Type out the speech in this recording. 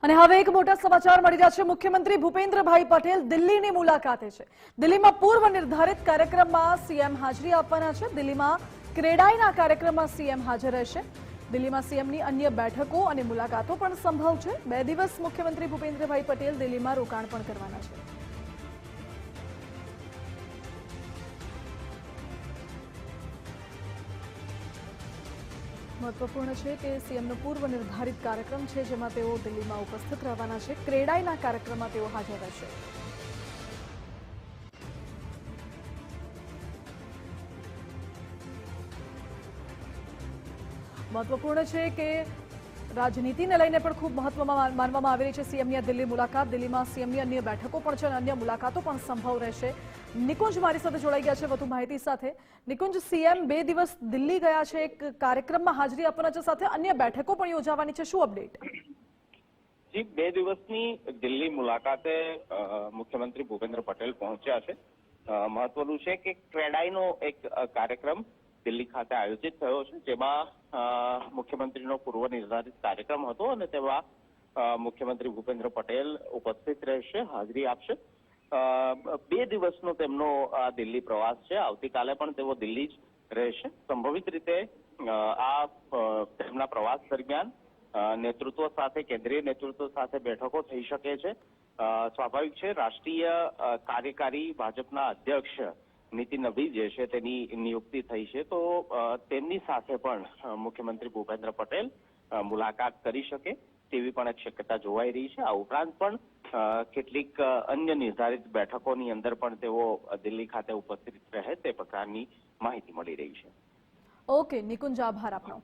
અને હવે એક મોટા સમાચાર મળી રહ્યા છે। મુખ્યમંત્રી ભૂપેન્દ્રભાઈ પટેલ દિલ્હીની મુલાકાતે છે। દિલ્હીમાં પૂર્વ નિર્ધારિત કાર્યક્રમમાં સીએમ હાજરી આપવાના છે। દિલ્હીમાં ક્રેડાઈના કાર્યક્રમમાં સીએમ હાજર રહેશે। દિલ્હીમાં સીએમની અન્ય બેઠકો અને મુલાકાતો પણ સંભવ છે। 2 દિવસ મુખ્યમંત્રી ભૂપેન્દ્રભાઈ પટેલ દિલ્હીમાં રોકાણ પણ કરવાના છે। महत्वपूर्ण है कि सीएमનો પૂર્વ નિર્ધારિત કાર્યક્રમ છે જેમાં તેઓ દિલ્હીમાં ઉપસ્થિત રહેવાના છે। ક્રેડાઈના કાર્યક્રમમાં તેઓ હાજર રહેશે। महत्वपूर्ण है कि રાજનીતિને લઈને પણ ખૂબ મહત્વમાં માનવામાં આવી રહી છે સીએમની આ દિલ્હી મુલાકાત। દિલ્હીમાં સીએમની અન્ય બેઠકો પણ છે અને અન્ય મુલાકાતો પણ સંભવ રહેશે। નિકુંજ મારી સાથે જોડાઈ ગયા છે વધુ માહિતી સાથે। નિકુંજ, સીએમ 2 દિવસ દિલ્હી ગયા છે, એક કાર્યક્રમમાં હાજરી આપવાના છે, સાથે અન્ય બેઠકો પણ યોજાવાની છે, શું અપડેટ? જી, 2 દિવસની દિલ્હી મુલાકાતે મુખ્યમંત્રી ભૂપેન્દ્ર પટેલ પહોંચ્યા છે। મહત્વનું છે કે ક્રેડાઈનો એક કાર્યક્રમ દિલ્હી ખાતે આયોજિત થયો છે, જેમાં મુખ્યમંત્રીનો પૂર્વ નિર્ધારિત કાર્યક્રમ હતો અને તેમાં મુખ્યમંત્રી ભૂપેન્દ્ર પટેલ ઉપસ્થિત રહેશે, હાજરી આપશે। 2 દિવસનો તેમનો દિલ્હી પ્રવાસ છે। આવતીકાલે પણ તેઓ દિલ્હી જ રહેશે। સંભવિત રીતે આ તેમના પ્રવાસ દરમિયાન નેતૃત્વ સાથે, કેન્દ્રીય નેતૃત્વ સાથે બેઠકો થઈ શકે છે। સ્વાભાવિક છે, રાષ્ટ્રીય કાર્યકારી ભાજપના અધ્યક્ષ નીતિન નબી જે છે તેની નિયુક્તિ થઈ છે, તો તેમની સાથે પણ મુખ્યમંત્રી ભૂપેન્દ્ર પટેલ મુલાકાત કરી શકે તેવી પણ એક શક્યતા જોવાઈ રહી છે। આ ઉપરાંત પણ કેટલીક અન્ય નિર્ધારિત બેઠકોની અંદર પણ તેઓ દિલ્હી ખાતે ઉપસ્થિત રહે તે પ્રકારની માહિતી મળી રહી છે। ઓકે નિકુંજ, આભાર આપનો।